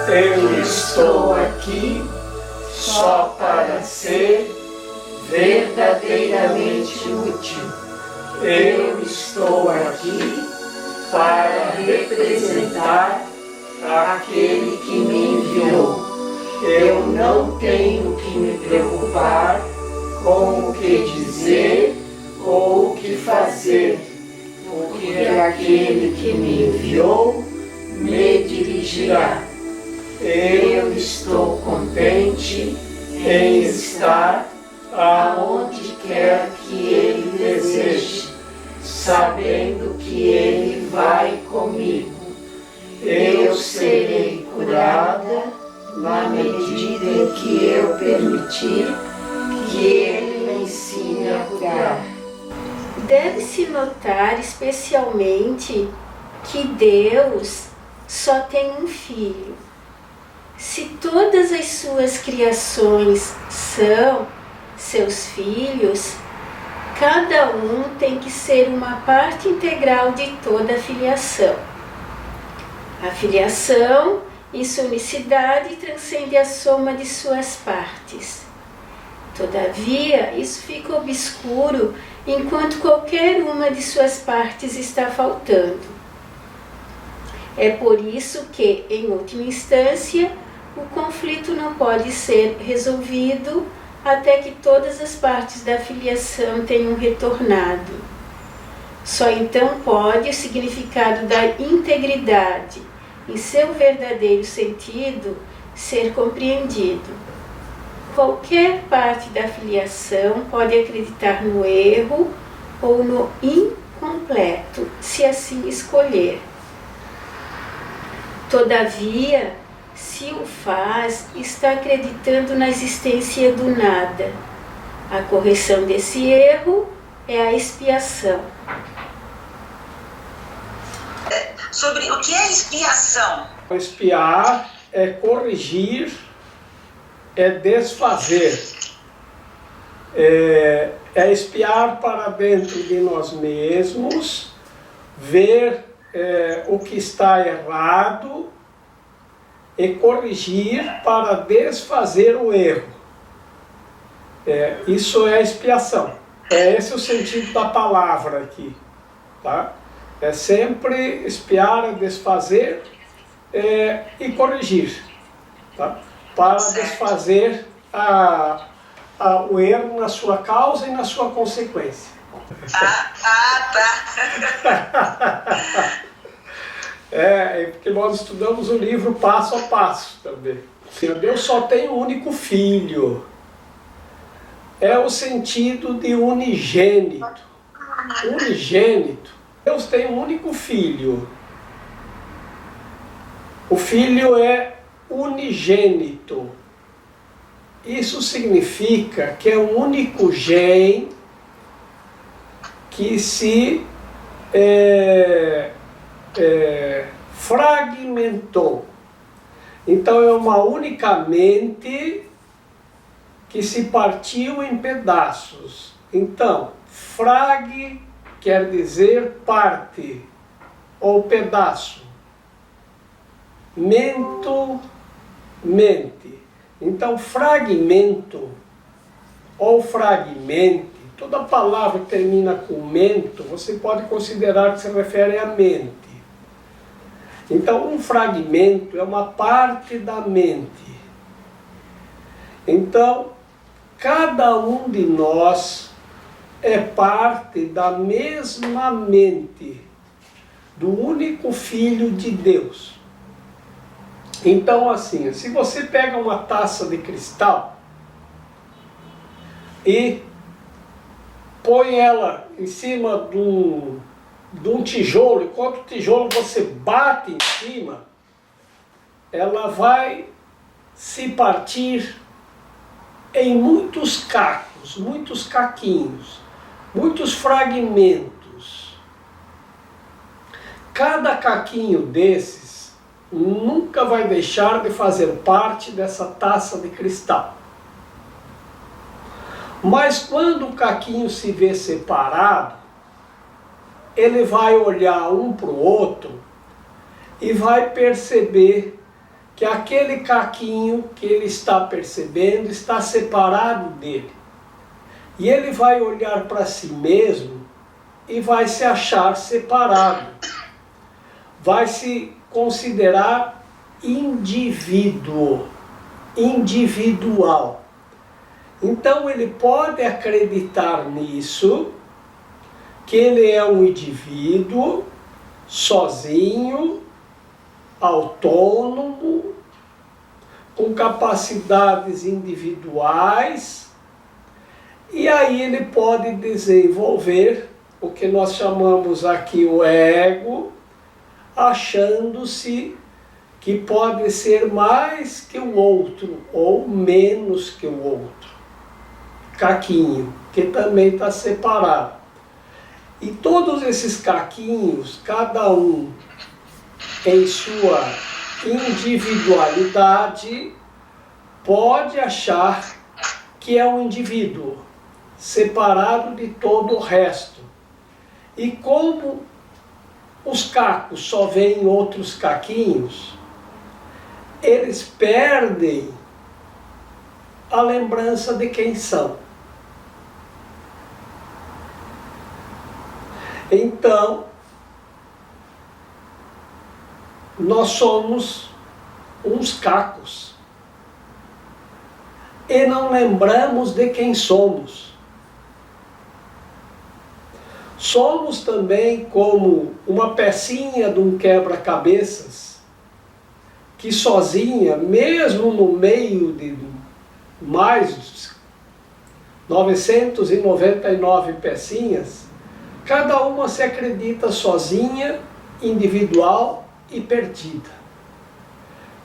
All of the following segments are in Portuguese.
Eu estou aqui só para ser verdadeiramente útil. Eu estou aqui para representar aquele que me enviou. Eu não tenho que me preocupar com o que dizer ou o que fazer, porque aquele que me enviou me dirigirá. Eu estou contente em estar aonde quer que Ele deseje, sabendo que Ele vai comigo. Eu serei curada na medida em que eu permitir que Ele me ensine a curar. Deve-se notar especialmente que Deus só tem um filho. Se todas as suas criações são seus filhos, cada um tem que ser uma parte integral de toda a filiação. A filiação e sua unicidade transcende a soma de suas partes. Todavia, isso fica obscuro enquanto qualquer uma de suas partes está faltando. É por isso que, em última instância, o conflito não pode ser resolvido até que todas as partes da filiação tenham retornado. Só então pode o significado da integridade, em seu verdadeiro sentido, ser compreendido. Qualquer parte da filiação pode acreditar no erro ou no incompleto, se assim escolher. Todavia, se o faz, está acreditando na existência do nada. A correção desse erro é a expiação. Sobre o que é expiação? Expiar é corrigir, é desfazer, é espiar para dentro de nós mesmos, ver o que está errado e corrigir para desfazer o erro. Isso é expiação. É esse o sentido da palavra aqui, tá? É sempre espiar, desfazer e corrigir, tá? Para desfazer o erro na sua causa e na sua consequência. Tá. Porque nós estudamos o livro passo a passo também. Deus só tem um único filho. É o sentido de unigênito. Unigênito. Deus tem um único filho. O filho é unigênito. Isso significa que é o único gen que se fragmentou. Então é uma única mente que se partiu em pedaços. Então, frag quer dizer parte ou pedaço. Mento, mente. Então, fragmento ou fragmente, toda palavra que termina com mento, você pode considerar que se refere à mente. Então, um fragmento é uma parte da mente. Então, cada um de nós é parte da mesma mente, do único Filho de Deus. Então, assim, se você pega uma taça de cristal e põe ela em cima de um tijolo, enquanto o tijolo você bate em cima, ela vai se partir em muitos cacos, muitos caquinhos, muitos fragmentos. Cada caquinho desses nunca vai deixar de fazer parte dessa taça de cristal. Mas quando o caquinho se vê separado, ele vai olhar um para o outro e vai perceber que aquele caquinho que ele está percebendo está separado dele. E ele vai olhar para si mesmo e vai se achar separado. Vai se considerar indivíduo, individual. Então ele pode acreditar nisso, que ele é um indivíduo sozinho, autônomo, com capacidades individuais, e aí ele pode desenvolver o que nós chamamos aqui o ego, achando-se que pode ser mais que o outro ou menos que o outro. Caquinho, que também está separado. E todos esses caquinhos, cada um em sua individualidade, pode achar que é um indivíduo separado de todo o resto. E como os cacos só veem outros caquinhos, eles perdem a lembrança de quem são. Então, nós somos uns cacos e não lembramos de quem somos. Somos também como uma pecinha de um quebra-cabeças que sozinha, mesmo no meio de mais 999 pecinhas, cada uma se acredita sozinha, individual e perdida.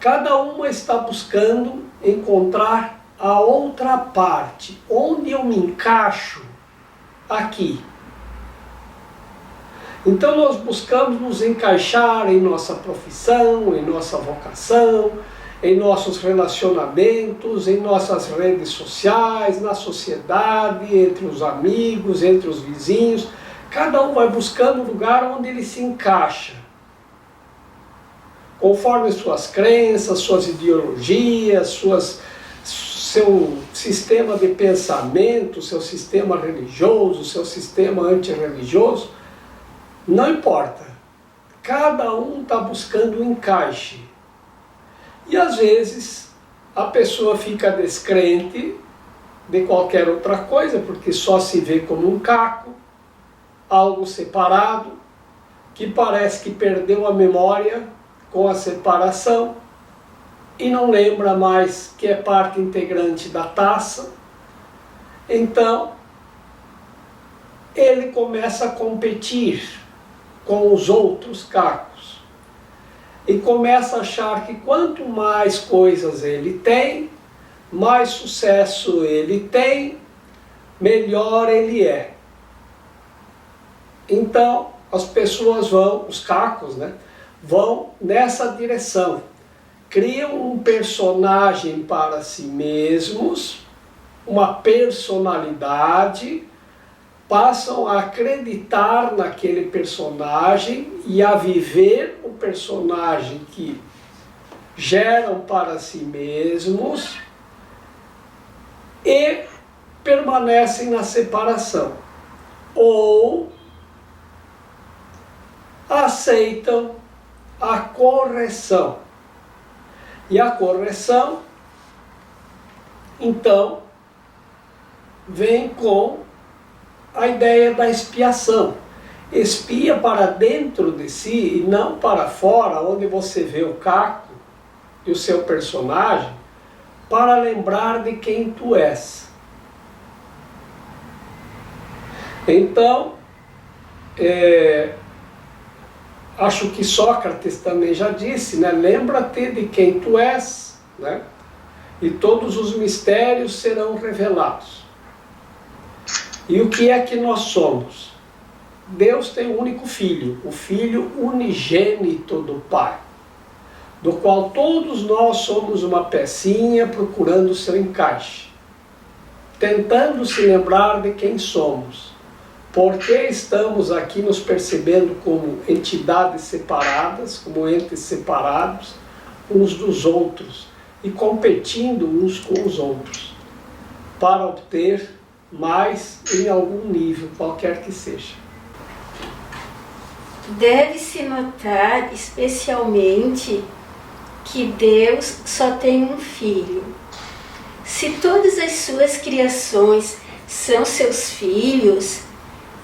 Cada uma está buscando encontrar a outra parte, onde eu me encaixo aqui. Então nós buscamos nos encaixar em nossa profissão, em nossa vocação, em nossos relacionamentos, em nossas redes sociais, na sociedade, entre os amigos, entre os vizinhos. Cada um vai buscando o lugar onde ele se encaixa, conforme suas crenças, suas ideologias, seu sistema de pensamento, seu sistema religioso, seu sistema antirreligioso, não importa. Cada um está buscando um encaixe. E às vezes a pessoa fica descrente de qualquer outra coisa, porque só se vê como um caco, algo separado, que parece que perdeu a memória com a separação e não lembra mais que é parte integrante da taça. Então, ele começa a competir com os outros cacos e começa a achar que quanto mais coisas ele tem, mais sucesso ele tem, melhor ele é. Então, as pessoas vão, os cacos, vão nessa direção. Criam um personagem para si mesmos, uma personalidade, passam a acreditar naquele personagem e a viver o personagem que geram para si mesmos e permanecem na separação. Ou aceitam a correção. E a correção, então, vem com a ideia da expiação. Expia para dentro de si e não para fora, onde você vê o caco e o seu personagem, para lembrar de quem tu és. Então, acho que Sócrates também já disse, lembra-te de quem tu és, e todos os mistérios serão revelados. E o que é que nós somos? Deus tem um único Filho, o Filho unigênito do Pai, do qual todos nós somos uma pecinha procurando seu encaixe, tentando se lembrar de quem somos. Porque estamos aqui nos percebendo como entidades separadas, como entes separados, uns dos outros e competindo uns com os outros para obter mais em algum nível, qualquer que seja. Deve-se notar especialmente que Deus só tem um filho. Se todas as suas criações são seus filhos,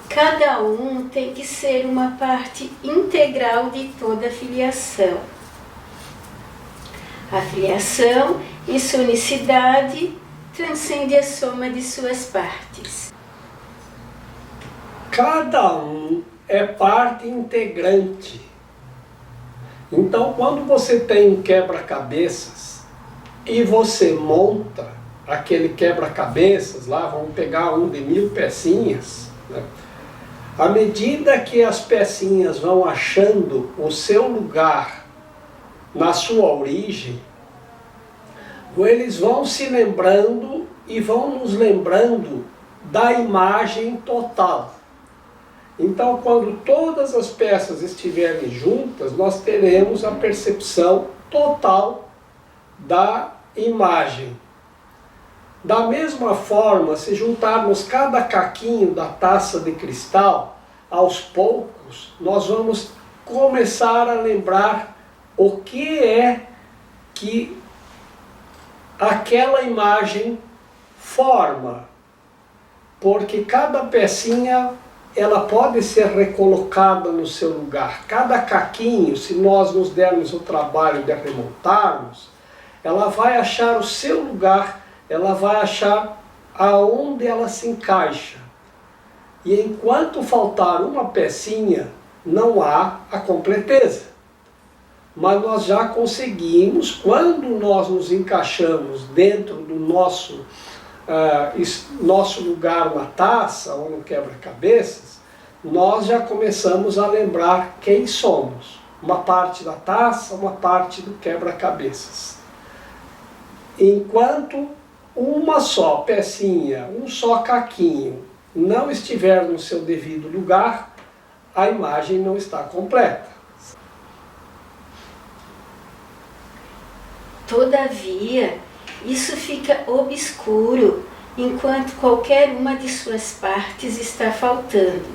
cada um tem que ser uma parte integral de toda a filiação. A filiação, em sua unicidade, transcende a soma de suas partes. Cada um é parte integrante. Então, quando você tem um quebra-cabeças e você monta aquele quebra-cabeças lá, vamos pegar um de 1000 pecinhas, né? À medida que as pecinhas vão achando o seu lugar na sua origem, eles vão se lembrando e vão nos lembrando da imagem total. Então, quando todas as peças estiverem juntas, nós teremos a percepção total da imagem. Da mesma forma, se juntarmos cada caquinho da taça de cristal, aos poucos, nós vamos começar a lembrar o que é que aquela imagem forma. Porque cada pecinha, ela pode ser recolocada no seu lugar. Cada caquinho, se nós nos dermos o trabalho de remontarmos, ela vai achar o seu lugar, ela vai achar aonde ela se encaixa. E enquanto faltar uma pecinha, não há a completeza. Mas nós já conseguimos, quando nós nos encaixamos dentro do nosso lugar na taça ou no quebra-cabeças, nós já começamos a lembrar quem somos. Uma parte da taça, uma parte do quebra-cabeças. Enquanto uma só pecinha, um só caquinho, não estiver no seu devido lugar, a imagem não está completa. Todavia, isso fica obscuro enquanto qualquer uma de suas partes está faltando.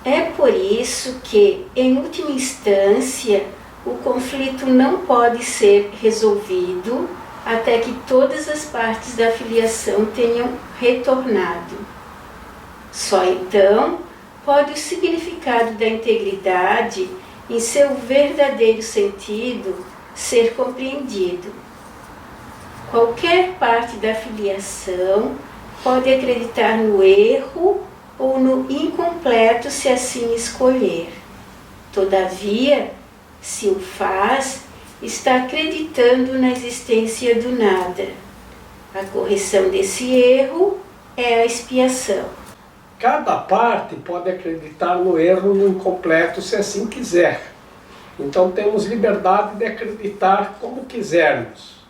É por isso que, em última instância, o conflito não pode ser resolvido até que todas as partes da filiação tenham retornado. Só então pode o significado da integridade, em seu verdadeiro sentido, ser compreendido. Qualquer parte da filiação pode acreditar no erro ou no incompleto se assim escolher. Todavia, se o faz, está acreditando na existência do nada. A correção desse erro é a expiação. Cada parte pode acreditar no erro, no incompleto, se assim quiser. Então temos liberdade de acreditar como quisermos.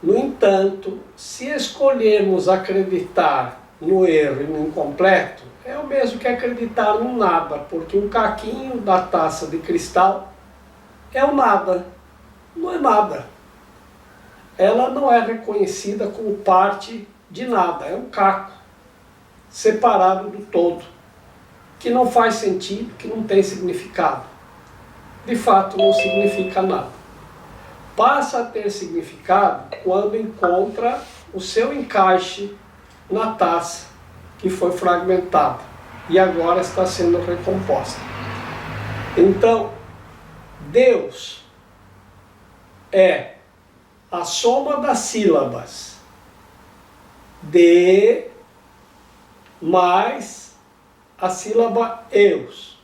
No entanto, se escolhermos acreditar no erro e no incompleto, é o mesmo que acreditar no nada, porque um caquinho da taça de cristal é o nada, não é nada. Ela não é reconhecida como parte de nada, é um caco separado do todo, que não faz sentido, que não tem significado. De fato, não significa nada. Passa a ter significado quando encontra o seu encaixe na taça que foi fragmentada e agora está sendo recomposta. Então, Deus é a soma das sílabas de mais a sílaba eus.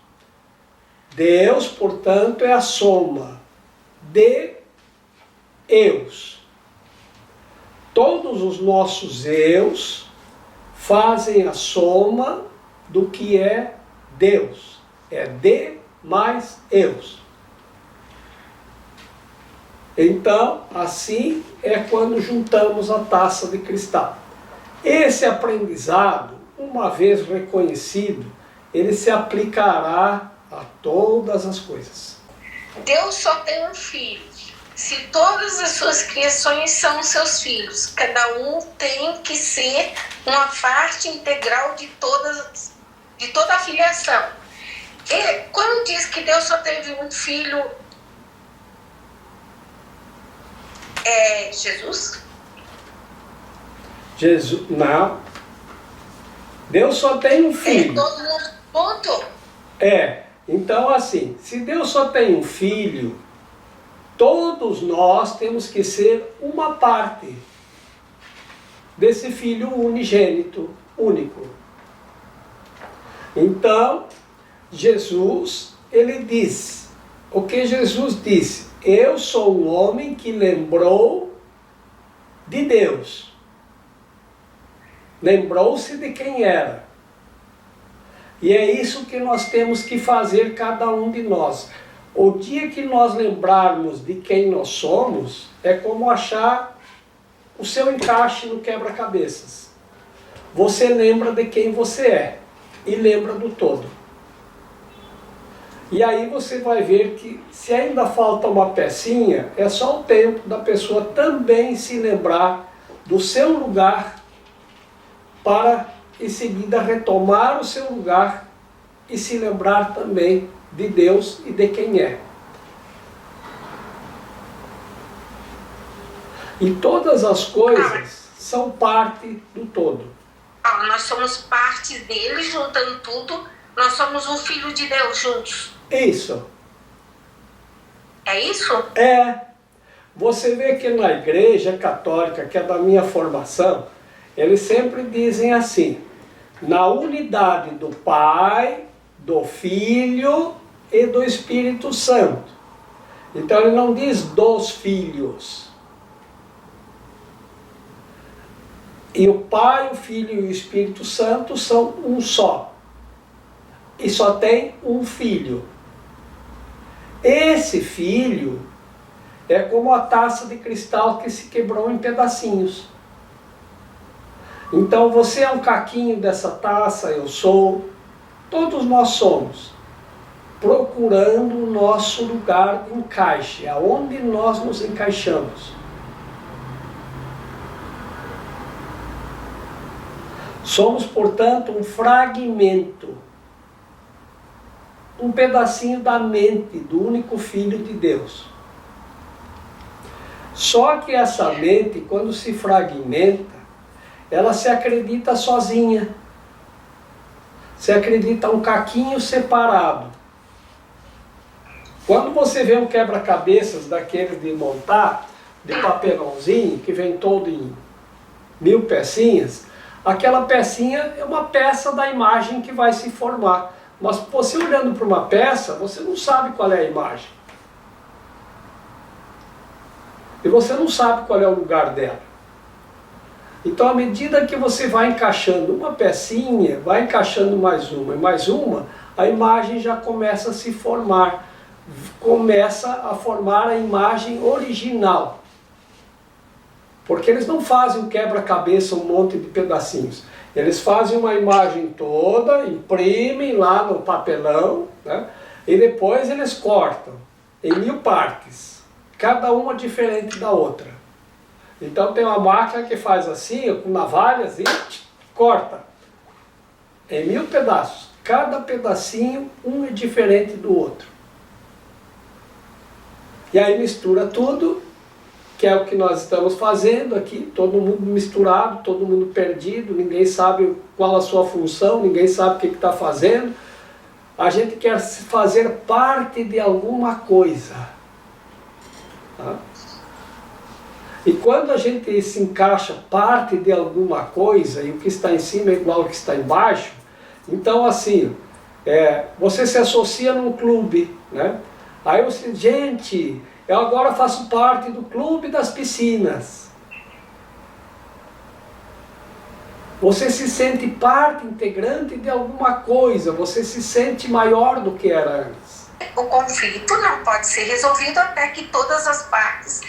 Deus, portanto, é a soma de eus. Todos os nossos eus fazem a soma do que é Deus. É de mais eus. Então, assim é quando juntamos a taça de cristal. Esse aprendizado, uma vez reconhecido, ele se aplicará a todas as coisas. Deus só tem um filho. Se todas as suas criações são seus filhos, cada um tem que ser uma parte integral de toda a filiação. E quando diz que Deus só teve um filho, é Jesus? Jesus, não. Deus só tem um filho. Todo mundo junto? Então assim, se Deus só tem um filho, todos nós temos que ser uma parte desse filho unigênito, único. Então, Jesus, ele diz, o que Jesus disse? Eu sou um homem que lembrou de Deus. Lembrou-se de quem era. E é isso que nós temos que fazer, cada um de nós. O dia que nós lembrarmos de quem nós somos, é como achar o seu encaixe no quebra-cabeças. Você lembra de quem você é e lembra do todo. E aí você vai ver que se ainda falta uma pecinha, é só o tempo da pessoa também se lembrar do seu lugar para em seguida retomar o seu lugar e se lembrar também de Deus e de quem é. E todas as coisas são parte do todo. Nós somos parte dele, juntando tudo, nós somos um filho de Deus juntos. Isso. É isso? Você vê que na igreja católica, que é da minha formação, eles sempre dizem assim, na unidade do Pai, do Filho e do Espírito Santo. Então ele não diz dos filhos. E o Pai, o Filho e o Espírito Santo são um só. E só tem um filho. Esse filho é como a taça de cristal que se quebrou em pedacinhos. Então você é um caquinho dessa taça, eu sou, todos nós somos, procurando o nosso lugar de encaixe, aonde nós nos encaixamos. Somos, portanto, um fragmento, um pedacinho da mente do único Filho de Deus. Só que essa mente, quando se fragmenta, ela se acredita sozinha, se acredita um caquinho separado. Quando você vê um quebra-cabeças daquele de montar, de papelãozinho, que vem todo em 1000 pecinhas, aquela pecinha é uma peça da imagem que vai se formar. Mas você olhando para uma peça, você não sabe qual é a imagem. E você não sabe qual é o lugar dela. Então, à medida que você vai encaixando uma pecinha, vai encaixando mais uma e mais uma, a imagem já começa a se formar. Começa a formar a imagem original. Porque eles não fazem um quebra-cabeça, um monte de pedacinhos. Eles fazem uma imagem toda, imprimem lá no papelão, né? E depois eles cortam em 1000 partes, cada uma diferente da outra. Então tem uma máquina que faz assim, com navalhas, e corta em 1000 pedaços. Cada pedacinho, um é diferente do outro. E aí mistura tudo, que é o que nós estamos fazendo aqui, todo mundo misturado, todo mundo perdido, ninguém sabe qual a sua função, ninguém sabe o que está fazendo. A gente quer fazer parte de alguma coisa. Tá? E quando a gente se encaixa parte de alguma coisa, e o que está em cima é igual ao que está embaixo, então assim, você se associa num clube, né? Aí você, gente, eu agora faço parte do clube das piscinas. Você se sente parte integrante de alguma coisa, você se sente maior do que era antes. O conflito não pode ser resolvido até que todas as partes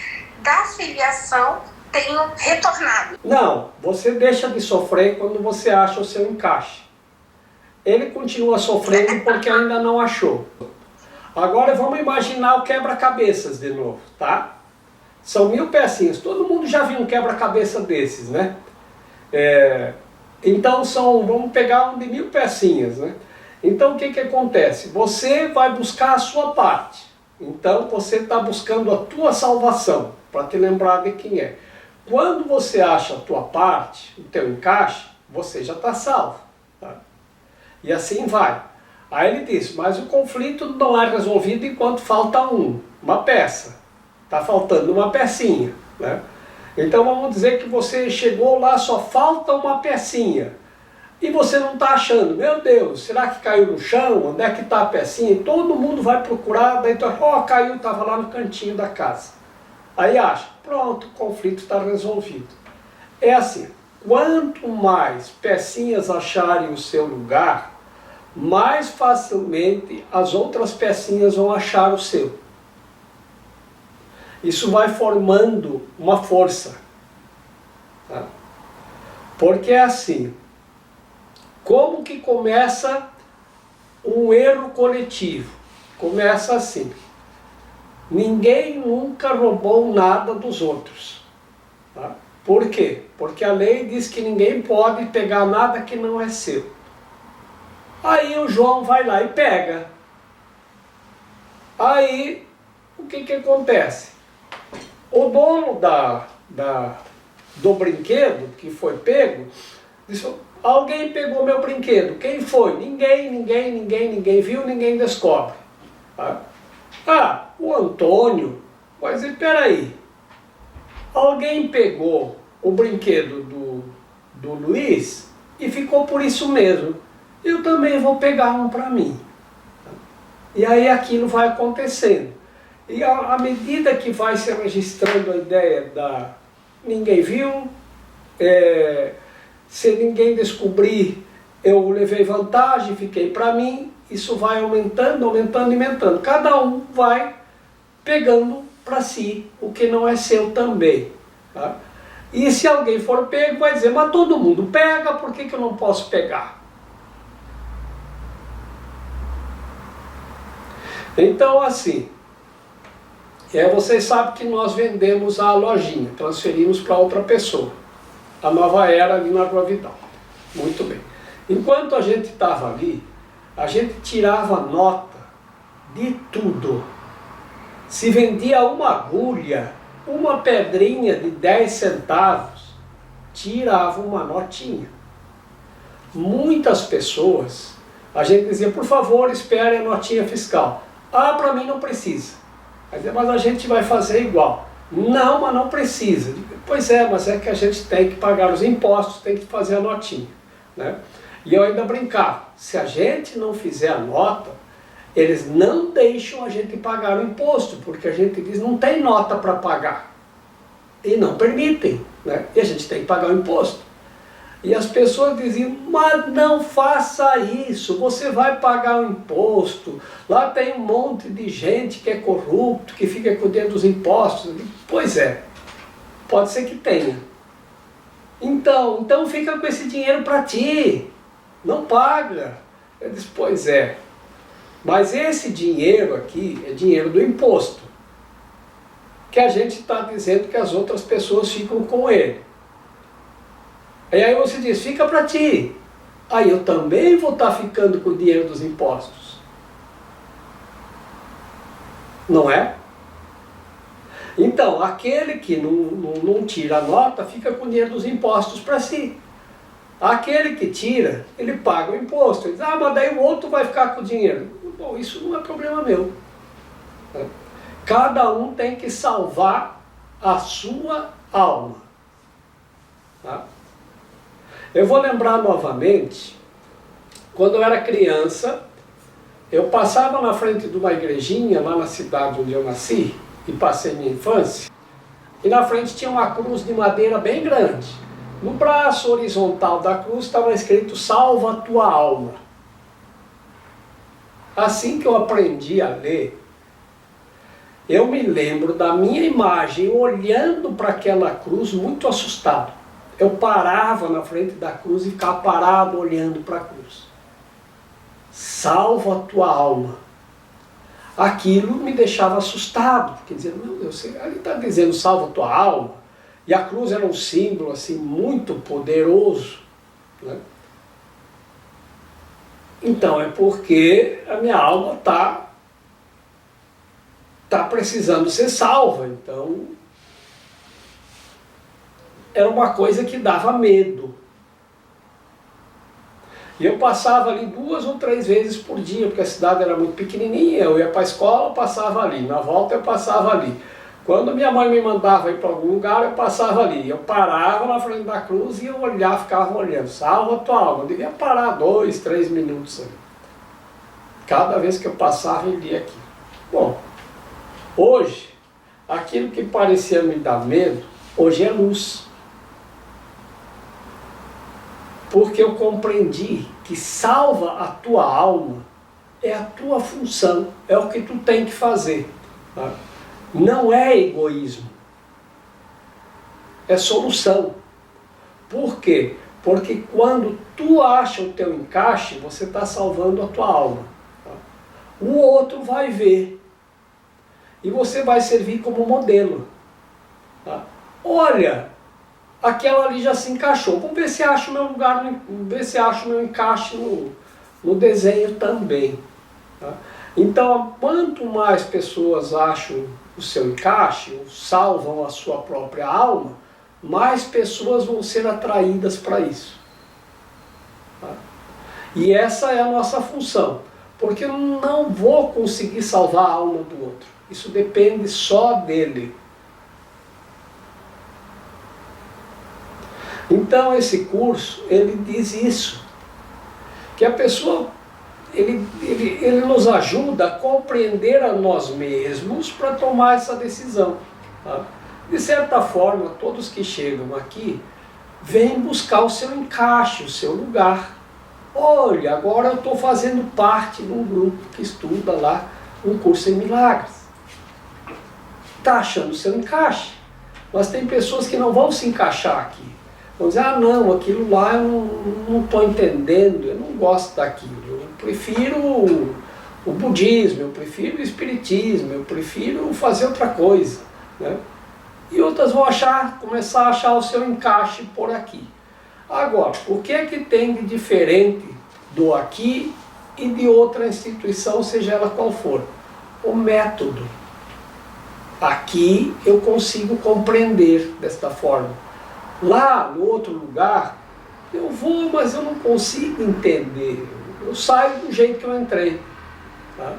da filiação tenham retornado. Não, você deixa de sofrer quando você acha o seu encaixe. Ele continua sofrendo porque ainda não achou. Agora vamos imaginar o quebra-cabeças de novo, tá? São 1000 pecinhas. Todo mundo já viu um quebra-cabeça desses, né? Então vamos pegar um de 1000 pecinhas, né? Então o que acontece? Você vai buscar a sua parte. Então você está buscando a tua salvação, para te lembrar de quem é. Quando você acha a tua parte, o teu encaixe, você já está salvo. Tá? E assim vai. Aí ele diz, mas o conflito não é resolvido enquanto falta uma peça. Está faltando uma pecinha. Né? Então vamos dizer que você chegou lá, só falta uma pecinha. E você não está achando, meu Deus, será que caiu no chão? Onde é que está a pecinha? E todo mundo vai procurar, daí caiu, estava lá no cantinho da casa. Aí acha, pronto, o conflito está resolvido. É assim, quanto mais pecinhas acharem o seu lugar, mais facilmente as outras pecinhas vão achar o seu. Isso vai formando uma força. Tá? Porque é assim, como que começa um erro coletivo? Começa assim, ninguém nunca roubou nada dos outros. Tá? Por quê? Porque a lei diz que ninguém pode pegar nada que não é seu. Aí o João vai lá e pega. Aí, o que acontece? O dono do brinquedo que foi pego, disse, alguém pegou meu brinquedo. Quem foi? Ninguém viu, ninguém descobre. Tá? Ah, o Antônio. Mas peraí, alguém pegou o brinquedo do Luiz e ficou por isso mesmo. Eu também vou pegar um para mim. E aí aquilo vai acontecendo. E à medida que vai se registrando a ideia da ninguém viu, se ninguém descobrir, eu levei vantagem, fiquei para mim, isso vai aumentando. Cada um vai pegando para si o que não é seu também. Tá? E se alguém for pego, vai dizer, mas todo mundo pega, por que eu não posso pegar? Então assim, vocês sabem que nós vendemos a lojinha, transferimos para outra pessoa, a Nova Era ali na Rua Vidal. Muito bem. Enquanto a gente estava ali, a gente tirava nota de tudo. Se vendia uma agulha, uma pedrinha de 10 centavos, tirava uma notinha. Muitas pessoas, a gente dizia, por favor, espere a notinha fiscal. Ah, para mim não precisa. Mas a gente vai fazer igual. Não, mas não precisa. Pois é, mas é que a gente tem que pagar os impostos, tem que fazer a notinha. Né? E eu ainda brincava, se a gente não fizer a nota, eles não deixam a gente pagar o imposto, porque a gente diz, não tem nota para pagar. E não permitem. Né? E a gente tem que pagar o imposto. E as pessoas diziam, mas não faça isso, você vai pagar o imposto, lá tem um monte de gente que é corrupto, que fica cuidando dos impostos. Pois é, pode ser que tenha. Então fica com esse dinheiro para ti, não paga. Eu disse, pois é, mas esse dinheiro aqui é dinheiro do imposto, que a gente está dizendo que as outras pessoas ficam com ele. E aí você diz, fica para ti. Aí eu também vou estar ficando com o dinheiro dos impostos. Não é? Então, aquele que não tira a nota, fica com o dinheiro dos impostos para si. Aquele que tira, ele paga o imposto. Ele diz, mas daí o outro vai ficar com o dinheiro. Bom, isso não é problema meu. Cada um tem que salvar a sua alma. Tá? Eu vou lembrar novamente, quando eu era criança, eu passava na frente de uma igrejinha, lá na cidade onde eu nasci, e passei minha infância, e na frente tinha uma cruz de madeira bem grande. No braço horizontal da cruz estava escrito, salva a tua alma. Assim que eu aprendi a ler, eu me lembro da minha imagem olhando para aquela cruz muito assustado. Eu parava na frente da cruz e ficava parado olhando para a cruz. Salva a tua alma. aquilo me deixava assustado, porque dizia, meu Deus, ali está dizendo salva a tua alma, e a cruz era um símbolo assim muito poderoso, né? Então é porque a minha alma está precisando ser salva, então era uma coisa que dava medo. E eu passava ali 2 ou 3 vezes por dia, porque a cidade era muito pequenininha, eu ia para a escola, passava ali, na volta eu passava ali. Quando minha mãe me mandava ir para algum lugar, eu passava ali. Eu parava na frente da cruz e eu olhava, ficava olhando, salva a tua alma. Eu devia parar 2, 3 minutos ali. Cada vez que eu passava, eu lia aqui. Bom, hoje, aquilo que parecia me dar medo, hoje é luz. Porque eu compreendi que salva a tua alma é a tua função, é o que tu tem que fazer. Tá? Não é egoísmo, é solução. Por quê? Porque quando tu acha o teu encaixe, você está salvando a tua alma. Tá? O outro vai ver e você vai servir como modelo. Tá? Olha, aquela ali já se encaixou. Vamos ver se acho o meu lugar, ver se acho o meu encaixe no desenho também. Tá? Então, quanto mais pessoas acham o seu encaixe, salvam a sua própria alma, mais pessoas vão ser atraídas para isso. Tá? E essa é a nossa função. Porque eu não vou conseguir salvar a alma do outro. Isso depende só dele. Então esse curso, ele diz isso, que a pessoa, ele nos ajuda a compreender a nós mesmos para tomar essa decisão. Tá? De certa forma, todos que chegam aqui, vêm buscar o seu encaixe, o seu lugar. Olha, agora eu estou fazendo parte de um grupo que estuda lá um curso em milagres. Está achando o seu encaixe. Mas tem pessoas que não vão se encaixar aqui. Vão dizer, ah não, aquilo lá eu não estou entendendo, eu não gosto daquilo, eu prefiro o budismo, eu prefiro o espiritismo, eu prefiro fazer outra coisa. Né? E outras vão começar a achar o seu encaixe por aqui. Agora, o que é que tem de diferente do aqui e de outra instituição, seja ela qual for? O método. Aqui eu consigo compreender desta forma. Lá, no outro lugar, eu vou, mas eu não consigo entender. Eu saio do jeito que eu entrei. Tá?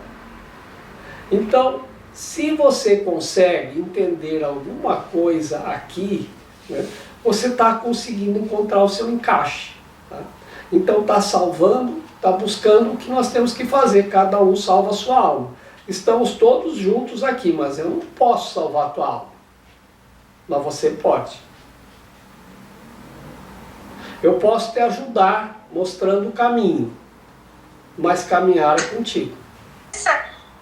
Então, se você consegue entender alguma coisa aqui, né, você está conseguindo encontrar o seu encaixe. Tá? Então, está salvando, está buscando o que nós temos que fazer. Cada um salva a sua alma. Estamos todos juntos aqui, mas eu não posso salvar a tua alma. Mas você pode. Eu posso te ajudar mostrando o caminho, mas caminhar é contigo.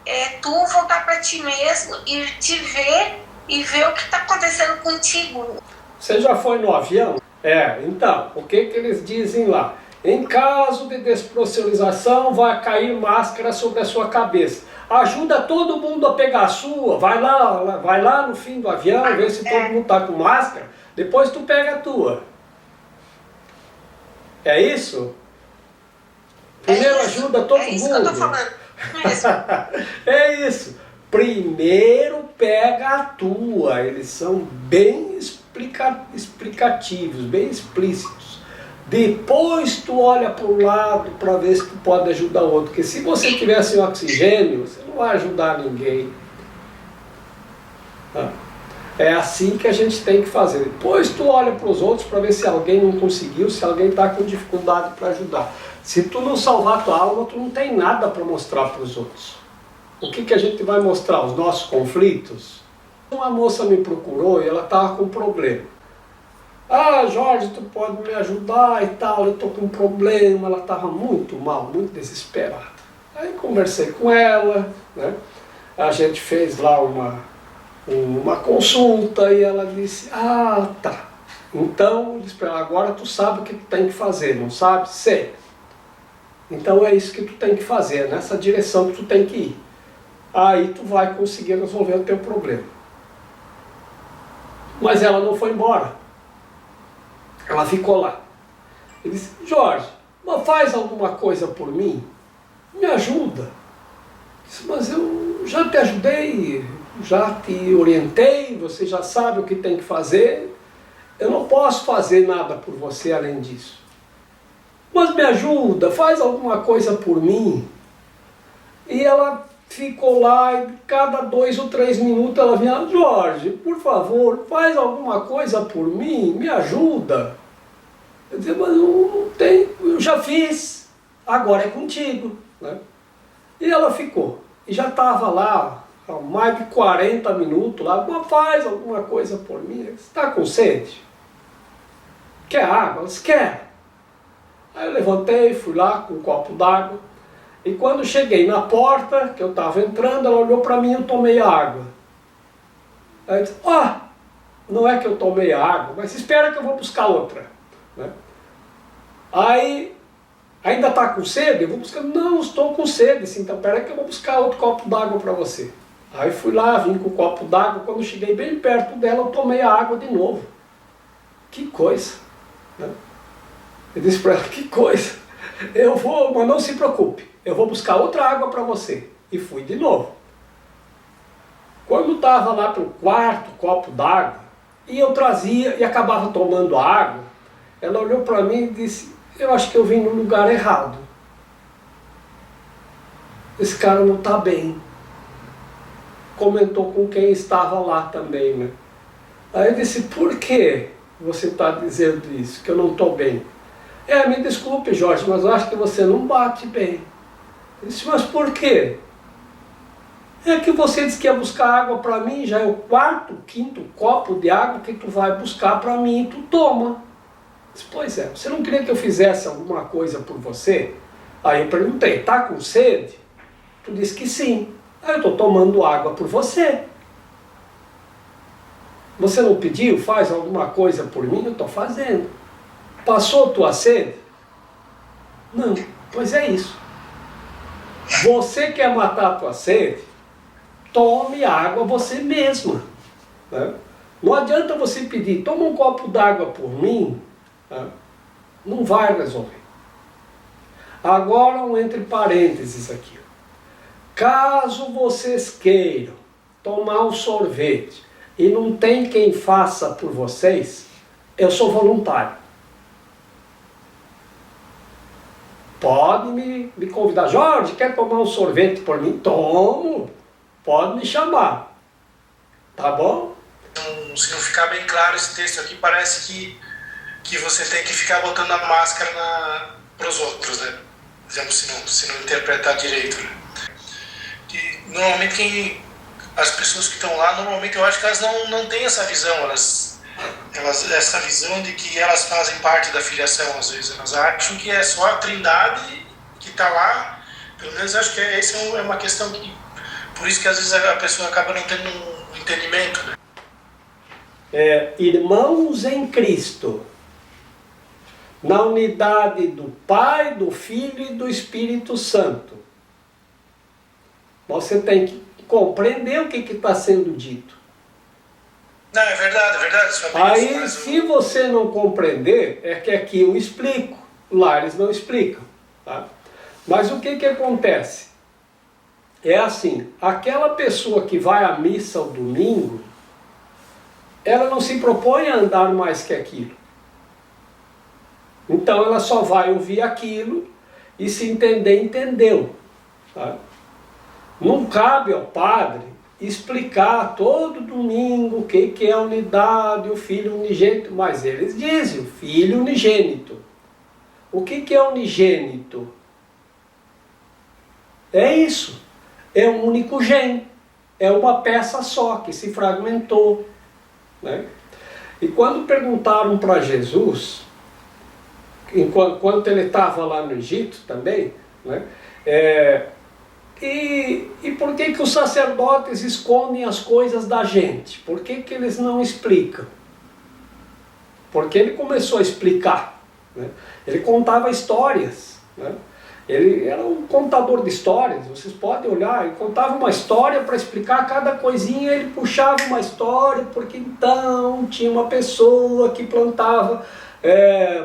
É tu voltar para ti mesmo e te ver e ver o que está acontecendo contigo. Você já foi no avião? Então, o que eles dizem lá? Em caso de despressurização, vai cair máscara sobre a sua cabeça. Ajuda todo mundo a pegar a sua, vai lá no fim do avião, vê se todo mundo está com máscara, depois tu pega a tua. É isso? Primeiro ajuda todo mundo. É isso que eu estou falando. É isso. Primeiro pega a tua. Eles são bem explicativos, bem explícitos. Depois tu olha para o lado para ver se tu pode ajudar o outro. Porque se você tiver sem oxigênio, você não vai ajudar ninguém. Tá? É assim que a gente tem que fazer. Depois tu olha para os outros para ver se alguém não conseguiu, se alguém está com dificuldade para ajudar. Se tu não salvar a tua alma, tu não tem nada para mostrar para os outros. O que a gente vai mostrar? Os nossos conflitos? Uma moça me procurou e ela estava com um problema. Ah, Jorge, tu pode me ajudar e tal, eu estou com um problema. Ela estava muito mal, muito desesperada. Aí conversei com ela, né? A gente fez lá uma consulta e ela disse, ah, tá. Então, eu disse para ela, agora tu sabe o que tu tem que fazer, não sabe? Sei. Então é isso que tu tem que fazer, nessa direção que tu tem que ir. aí tu vai conseguir resolver o teu problema. Mas ela não foi embora. Ela ficou lá. Ele disse, Jorge, mas faz alguma coisa por mim? Me ajuda. Eu disse, mas eu já te ajudei, já te orientei, você já sabe o que tem que fazer. Eu não posso fazer nada por você além disso. Mas me ajuda, faz alguma coisa por mim. E ela ficou lá e cada 2 ou 3 minutos ela vinha, Jorge, por favor, faz alguma coisa por mim, me ajuda. Eu dizia, mas não tem, eu já fiz, agora é contigo. Né? E ela ficou. E já estava lá há mais de 40 minutos lá, mas faz alguma coisa por mim. Você está com sede? Quer água? Ela disse, quer. Aí eu levantei, fui lá com um copo d'água. E quando cheguei na porta, que eu estava entrando, ela olhou para mim e eu tomei a água. Aí eu disse, não é que eu tomei a água, mas espera que eu vou buscar outra. Né? Aí, ainda está com sede? Eu vou buscar, não, estou com sede, sim, então espera que eu vou buscar outro copo d'água para você. Aí fui lá, vim com o copo d'água, quando cheguei bem perto dela, eu tomei a água de novo. Que coisa. Né? Eu disse para ela, que coisa. Eu vou, mas não se preocupe, eu vou buscar outra água para você. E fui de novo. Quando estava lá pelo 4º copo d'água, e eu trazia e acabava tomando a água, ela olhou para mim e disse, eu acho que eu vim no lugar errado. Esse cara não está bem. Comentou com quem estava lá também, né? Aí eu disse, por que você está dizendo isso, que eu não estou bem? Me desculpe, Jorge, mas eu acho que você não bate bem. Eu disse, mas por quê? É que você disse que ia buscar água para mim, já é o 4º, 5º copo de água que tu vai buscar para mim e tu toma. Eu disse, pois é, você não queria que eu fizesse alguma coisa por você? Aí eu perguntei, tá com sede? Tu disse que sim. Aí eu estou tomando água por você. Você não pediu? Faz alguma coisa por mim? Eu estou fazendo. Passou tua sede? Não. Pois é isso. Você quer matar a tua sede? Tome água você mesma. Né? Não adianta você pedir, toma um copo d'água por mim. Né? Não vai resolver. Agora um entre parênteses aqui. Caso vocês queiram tomar um sorvete e não tem quem faça por vocês, eu sou voluntário. Pode me convidar. Jorge, quer tomar um sorvete por mim? Tomo. Pode me chamar. Tá bom? Então, se não ficar bem claro esse texto aqui, parece que você tem que ficar botando a máscara para os outros, né? Por exemplo, se não interpretar direito. Né? E, normalmente, as pessoas que estão lá, normalmente eu acho que elas não têm essa visão. Essa visão de que elas fazem parte da filiação, às vezes. Elas acham que é só a Trindade que está lá. Pelo menos acho que essa é uma questão que... Por isso que às vezes a pessoa acaba não tendo um entendimento. Né? Irmãos em Cristo, na unidade do Pai, do Filho e do Espírito Santo. Você tem que compreender o que está sendo dito. Não, é verdade, é verdade. Aí, se você não compreender, é que aqui eu explico, lá eles não explicam. Tá? Mas o que acontece? É assim, aquela pessoa que vai à missa ao domingo, ela não se propõe a andar mais que aquilo. Então ela só vai ouvir aquilo e se entender, entendeu. Tá? Não cabe ao padre explicar todo domingo o que é a unidade, o Filho unigênito, mas eles dizem, o Filho unigênito. O que é unigênito? É isso. É um único gene, é uma peça só que se fragmentou. Né? E quando perguntaram para Jesus, enquanto ele estava lá no Egito também, né? E por que os sacerdotes escondem as coisas da gente? Por que eles não explicam? Porque ele começou a explicar. Né? Ele contava histórias. Né? Ele era um contador de histórias, vocês podem olhar, ele contava uma história para explicar cada coisinha, ele puxava uma história, porque então tinha uma pessoa que plantava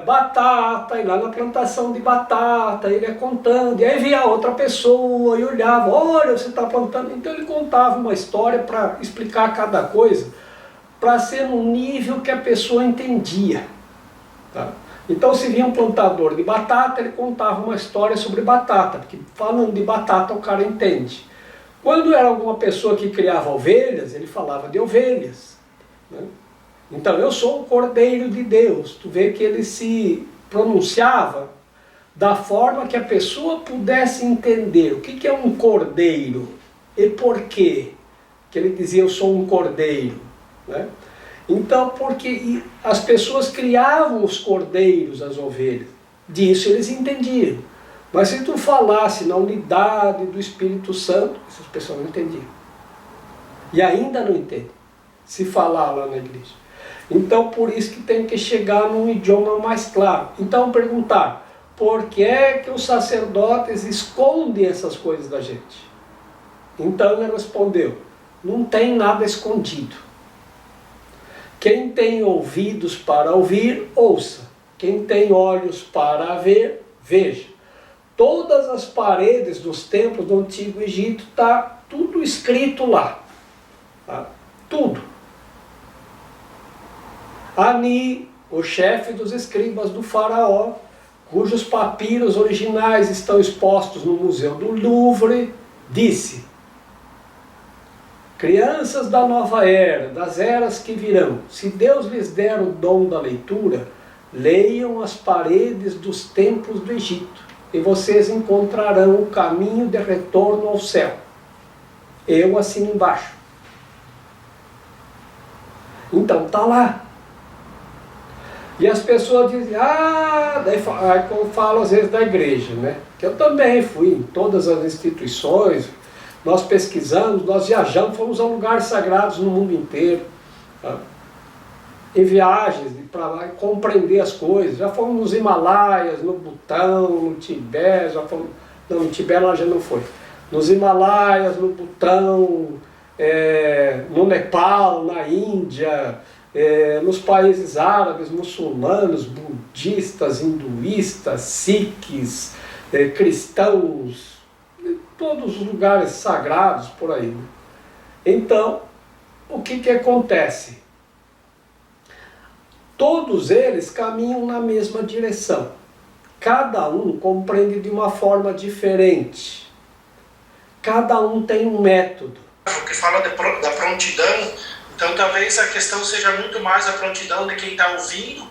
batata, e lá na plantação de batata, ele ia contando, e aí via outra pessoa e olhava, olha, você está plantando, então ele contava uma história para explicar cada coisa, para ser no nível que a pessoa entendia. Tá? Então se via um plantador de batata, ele contava uma história sobre batata, porque falando de batata o cara entende. Quando era alguma pessoa que criava ovelhas, ele falava de ovelhas. Né? Então eu sou o Cordeiro de Deus. Tu vê que ele se pronunciava da forma que a pessoa pudesse entender o que é um cordeiro e por quê que ele dizia eu sou um cordeiro. Né? Então, porque as pessoas criavam os cordeiros, as ovelhas, disso eles entendiam. Mas se tu falasse na unidade do Espírito Santo, essas pessoas não entendiam. E ainda não entendem, se falar lá na igreja. Então, por isso que tem que chegar num idioma mais claro. Então, perguntar, por que é que os sacerdotes escondem essas coisas da gente? Então ele respondeu, não tem nada escondido. Quem tem ouvidos para ouvir, ouça. Quem tem olhos para ver, veja. Todas as paredes dos templos do Antigo Egito está tudo escrito lá. Tá? Tudo. Ani, o chefe dos escribas do faraó, cujos papiros originais estão expostos no Museu do Louvre, disse: crianças da nova era, das eras que virão, se Deus lhes der o dom da leitura, leiam as paredes dos templos do Egito, e vocês encontrarão o caminho de retorno ao céu. Eu assino embaixo. Então está lá. E as pessoas dizem, daí eu falo às vezes da igreja, né? Que eu também fui em todas as instituições, nós pesquisamos, nós viajamos, fomos a lugares sagrados no mundo inteiro, tá? Em viagens para lá compreender as coisas. Já fomos nos Himalaias, no Butão, no Tibete, já fomos, não, no Tibete lá já não foi. Nos Himalaias, no Butão, no Nepal, na Índia, nos países árabes, muçulmanos, budistas, hinduístas, sikhs, cristãos, todos os lugares sagrados por aí. Então, o que acontece? Todos eles caminham na mesma direção. Cada um compreende de uma forma diferente. Cada um tem um método. O que fala da prontidão, então talvez a questão seja muito mais a prontidão de quem está ouvindo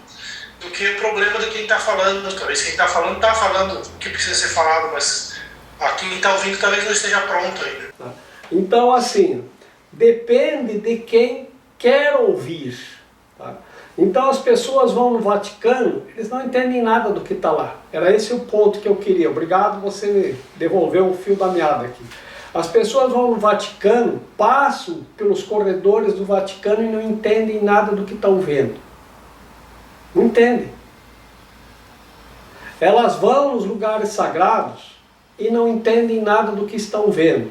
do que o problema de quem está falando. Talvez quem está falando o que precisa ser falado, mas quem está ouvindo talvez não esteja pronto ainda. Então, assim, depende de quem quer ouvir. Tá? Então as pessoas vão no Vaticano, eles não entendem nada do que está lá. Era esse o ponto que eu queria. Obrigado, você me devolveu o fio da meada aqui. As pessoas vão no Vaticano, passam pelos corredores do Vaticano e não entendem nada do que estão vendo. Não entendem. Elas vão nos lugares sagrados e não entendem nada do que estão vendo.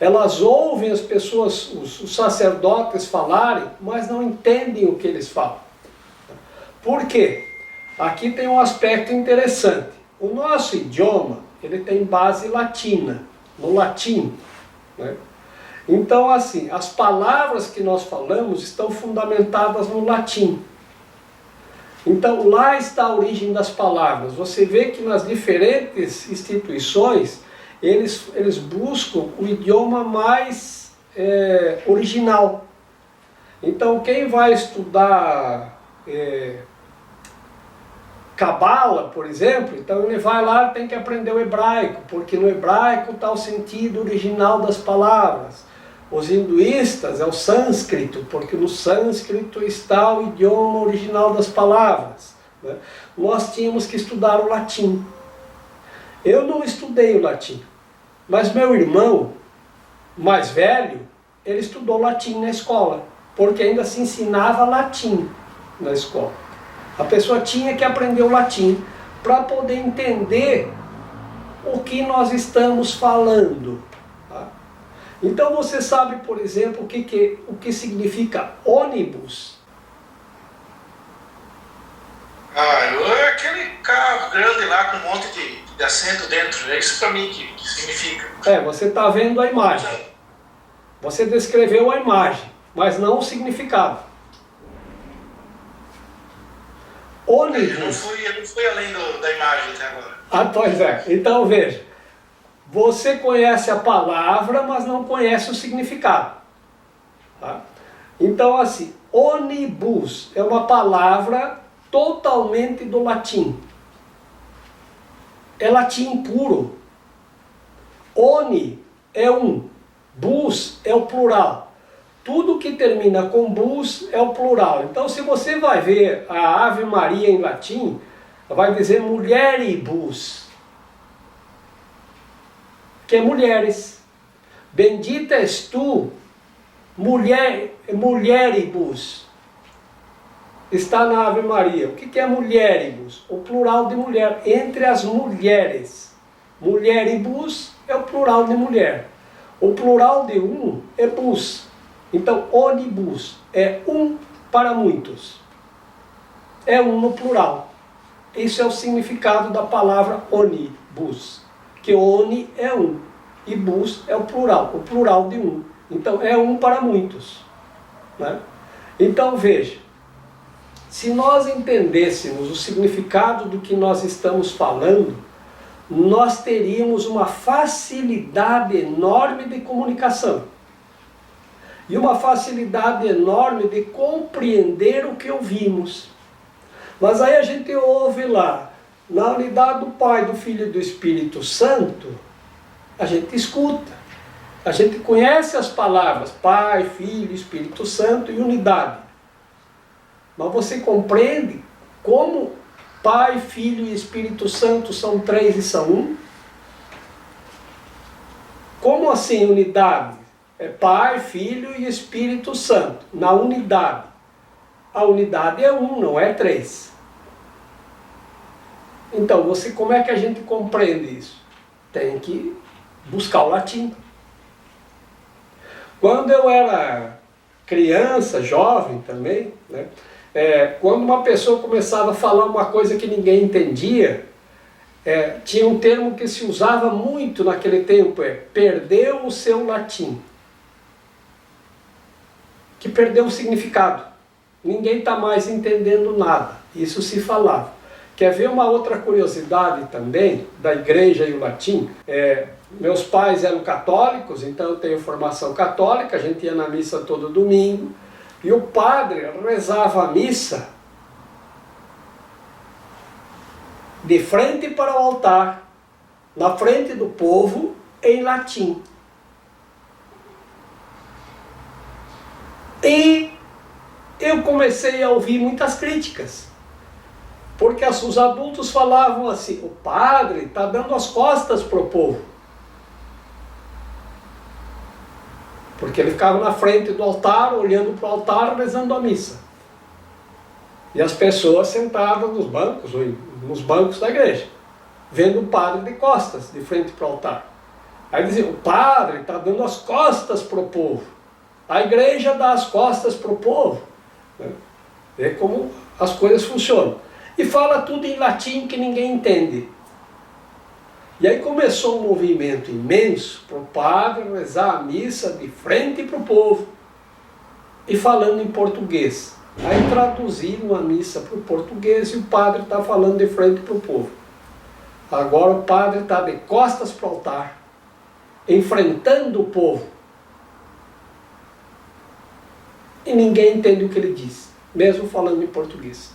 Elas ouvem as pessoas, os sacerdotes falarem, mas não entendem o que eles falam. Por quê? Aqui tem um aspecto interessante. O nosso idioma, ele tem base latina, no latim. Né? Então, assim, as palavras que nós falamos estão fundamentadas no latim. Então, lá está a origem das palavras. Você vê que nas diferentes instituições, eles buscam o idioma mais original. Então, quem vai estudar Cabala, por exemplo, então ele vai lá e tem que aprender o hebraico, porque no hebraico está o sentido original das palavras. Os hinduístas é o sânscrito, porque no sânscrito está o idioma original das palavras. Né? Nós tínhamos que estudar o latim. Eu não estudei o latim, mas meu irmão mais velho, ele estudou latim na escola, porque ainda se ensinava latim na escola. A pessoa tinha que aprender o latim para poder entender o que nós estamos falando. Tá? Então você sabe, por exemplo, o que significa ônibus? É aquele carro grande lá com um monte de assento dentro. É isso para mim que significa. Você está vendo a imagem. Você descreveu a imagem, mas não o significado. Ônibus. Eu não fui além da imagem até agora. Pois é. Então veja. Você conhece a palavra, mas não conhece o significado. Tá? Então assim, ônibus é uma palavra totalmente do latim. É latim puro. Oni é um. Bus é o plural. Tudo que termina com bus é o plural. Então, se você vai ver a Ave Maria em latim, vai dizer mulieribus, que é mulheres. Bendita és tu, mulieribus. Está na Ave Maria. O que é mulieribus? O plural de mulher, entre as mulheres. Mulieribus é o plural de mulher. O plural de um é bus. Então, ônibus é um para muitos. É um no plural. Isso é o significado da palavra ônibus. Que oni é um e bus é o plural de um. Então, é um para muitos. Né? Então, veja. Se nós entendêssemos o significado do que nós estamos falando, nós teríamos uma facilidade enorme de comunicação. E uma facilidade enorme de compreender o que ouvimos. Mas aí a gente ouve lá, na unidade do Pai, do Filho e do Espírito Santo, a gente escuta. A gente conhece as palavras Pai, Filho, Espírito Santo e unidade. Mas você compreende como Pai, Filho e Espírito Santo são três e são um? Como assim unidade? É Pai, Filho e Espírito Santo, na unidade. A unidade é um, não é três. Então, como é que a gente compreende isso? Tem que buscar o latim. Quando eu era criança, jovem também, né? Quando uma pessoa começava a falar uma coisa que ninguém entendia, tinha um termo que se usava muito naquele tempo, perdeu o seu latim. Que perdeu o significado. Ninguém está mais entendendo nada. Isso se falava. Quer ver uma outra curiosidade também da igreja e o latim? Meus pais eram católicos, então eu tenho formação católica, a gente ia na missa todo domingo, e o padre rezava a missa de frente para o altar, na frente do povo, em latim. E eu comecei a ouvir muitas críticas, porque os adultos falavam assim, o padre está dando as costas para o povo. Porque ele ficava na frente do altar, olhando para o altar, rezando a missa. E as pessoas sentadas nos bancos da igreja, vendo o padre de costas, de frente para o altar. Aí diziam, o padre está dando as costas para o povo. A igreja dá as costas para o povo. É como as coisas funcionam. E fala tudo em latim que ninguém entende. E aí começou um movimento imenso para o padre rezar a missa de frente para o povo e falando em português. Aí traduziram a missa para o português e o padre está falando de frente para o povo. Agora o padre está de costas para o altar, enfrentando o povo. E ninguém entende o que ele diz, mesmo falando em português.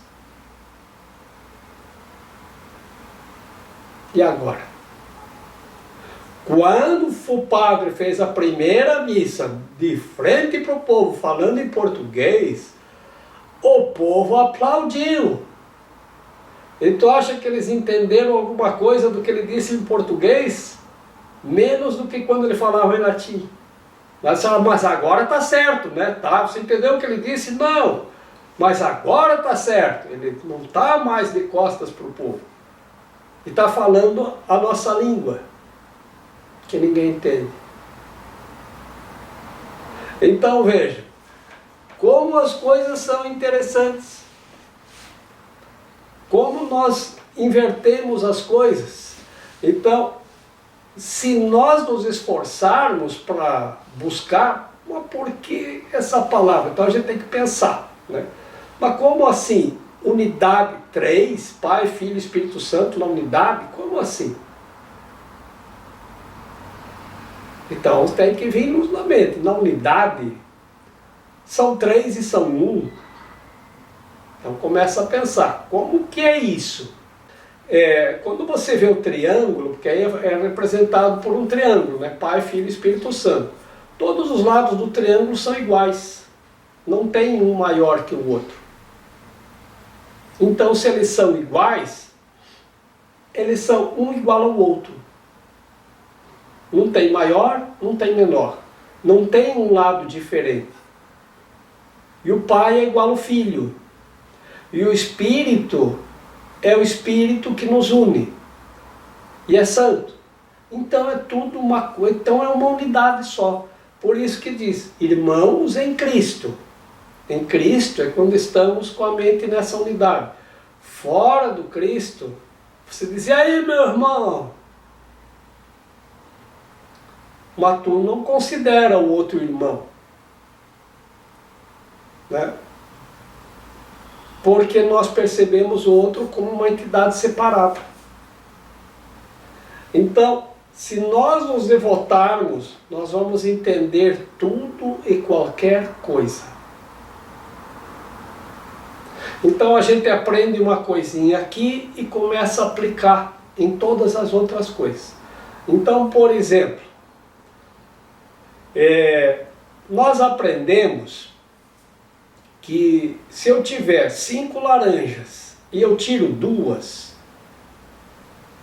E agora? Quando o padre fez a primeira missa de frente para o povo, falando em português, o povo aplaudiu. E tu acha que eles entenderam alguma coisa do que ele disse em português? Menos do que quando ele falava em latim. Mas agora está certo, né? Tá, você entendeu o que ele disse? Não. Mas agora está certo. Ele não está mais de costas para o povo. e está falando a nossa língua, que ninguém entende. Então veja, como as coisas são interessantes, como nós invertemos as coisas. Então, se nós nos esforçarmos para buscar, mas por que essa palavra? Então a gente tem que pensar, né? Mas como assim? Unidade 3, Pai, Filho e Espírito Santo na unidade? Como assim? Então tem que vir nos na mente. Na unidade são 3 e são 1. Então começa a pensar, como que é isso? Quando você vê o triângulo, porque aí é representado por um triângulo, né? Pai, Filho e Espírito Santo. Todos os lados do triângulo são iguais. Não tem um maior que o outro. Então, se eles são iguais, eles são um igual ao outro. Não tem maior, não tem menor. Não tem um lado diferente. E o Pai é igual ao Filho. E o Espírito é o Espírito que nos une. E é santo. Então é tudo uma coisa, então é uma unidade só. Por isso que diz, irmãos em Cristo. Em Cristo é quando estamos com a mente nessa unidade. Fora do Cristo, você diz, e aí meu irmão? Mas tu não considera o outro irmão. Né? Porque nós percebemos o outro como uma entidade separada. Então, se nós nos devotarmos, nós vamos entender tudo e qualquer coisa. Então a gente aprende uma coisinha aqui e começa a aplicar em todas as outras coisas. Então, por exemplo, nós aprendemos que se eu tiver 5 laranjas e eu tiro 2,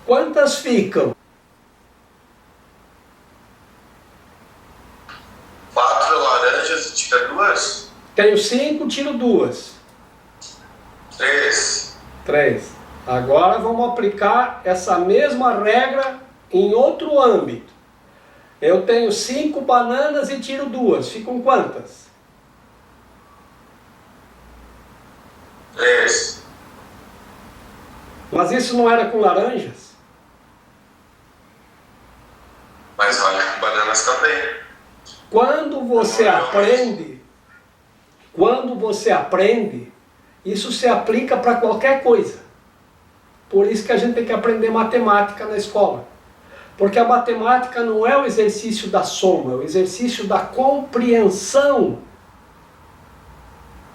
quantas ficam? 4 laranjas e tira 2? Tenho 5, tiro 2. 3. Agora vamos aplicar essa mesma regra em outro âmbito. Eu tenho 5 bananas e tiro 2. Ficam quantas? 3. Mas isso não era com laranjas? Mas vale com bananas também. Quando você aprende, isso se aplica para qualquer coisa. Por isso que a gente tem que aprender matemática na escola. Porque a matemática não é o exercício da soma, é o exercício da compreensão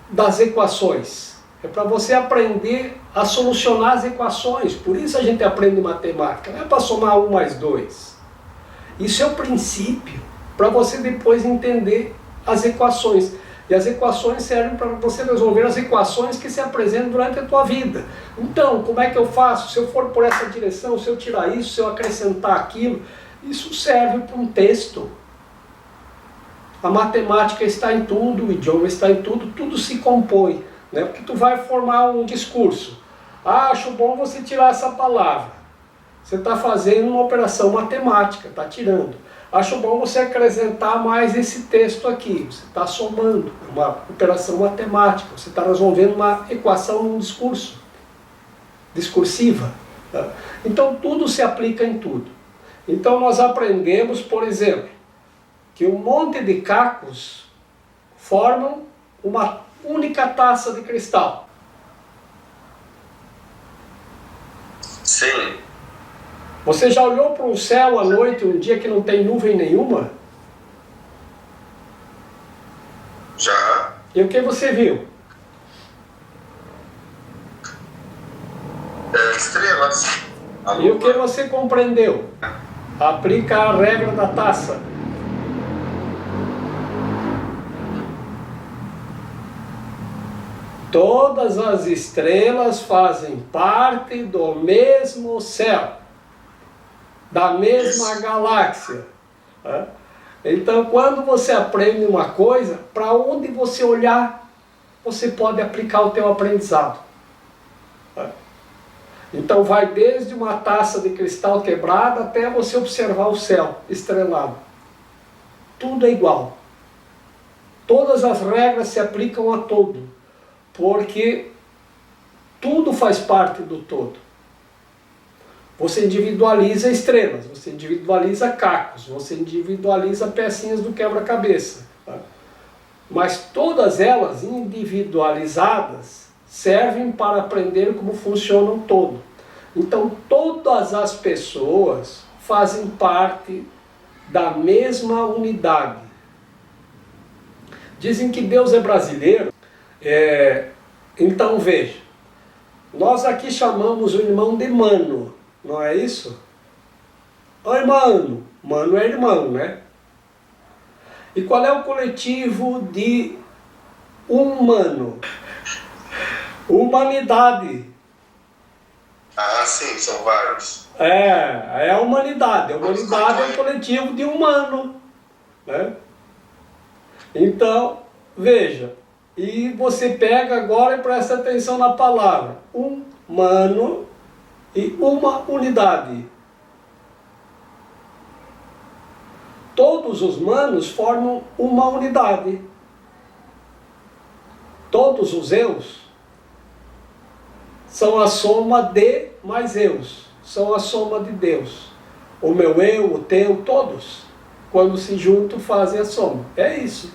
das equações. É para você aprender a solucionar as equações. Por isso a gente aprende matemática. Não é para somar 1 mais 2. Isso é o princípio para você depois entender as equações. E as equações servem para você resolver as equações que se apresentam durante a tua vida. Então, como é que eu faço? Se eu for por essa direção, se eu tirar isso, se eu acrescentar aquilo, isso serve para um texto. A matemática está em tudo, o idioma está em tudo, tudo se compõe. Né? Porque tu vai formar um discurso. Ah, acho bom você tirar essa palavra. Você está fazendo uma operação matemática, está tirando. Acho bom você acrescentar mais esse texto aqui. Você está somando, uma operação matemática. Você está resolvendo uma equação num discurso. Discursiva. Tá? Então tudo se aplica em tudo. Então nós aprendemos, por exemplo, que um monte de cacos formam uma única taça de cristal. Sim. Você já olhou para o céu à noite, um dia que não tem nuvem nenhuma? Já. E o que você viu? Estrelas. E o que você compreendeu? Aplica a regra da taça. Todas as estrelas fazem parte do mesmo céu, da mesma galáxia. Então, quando você aprende uma coisa, para onde você olhar, você pode aplicar o teu aprendizado. Então vai desde uma taça de cristal quebrada até você observar o céu estrelado. Tudo é igual. Todas as regras se aplicam a todo, porque tudo faz parte do todo. Você individualiza estrelas, você individualiza cacos, você individualiza pecinhas do quebra-cabeça. Tá? Mas todas elas individualizadas servem para aprender como funciona o todo. Então todas as pessoas fazem parte da mesma unidade. Dizem que Deus é brasileiro, então veja, nós aqui chamamos o irmão de mano, não é isso? Oi mano, mano é irmão, né? E qual é o coletivo de humano? Humanidade. Ah, sim, são vários. É a humanidade. A humanidade é o coletivo de humano, né? Então, veja, e você pega agora e presta atenção na palavra humano e uma unidade. Todos os manos formam uma unidade. Todos os eus são a soma de mais eus. São a soma de Deus. O meu eu, o teu, todos, quando se juntam, fazem a soma. É isso.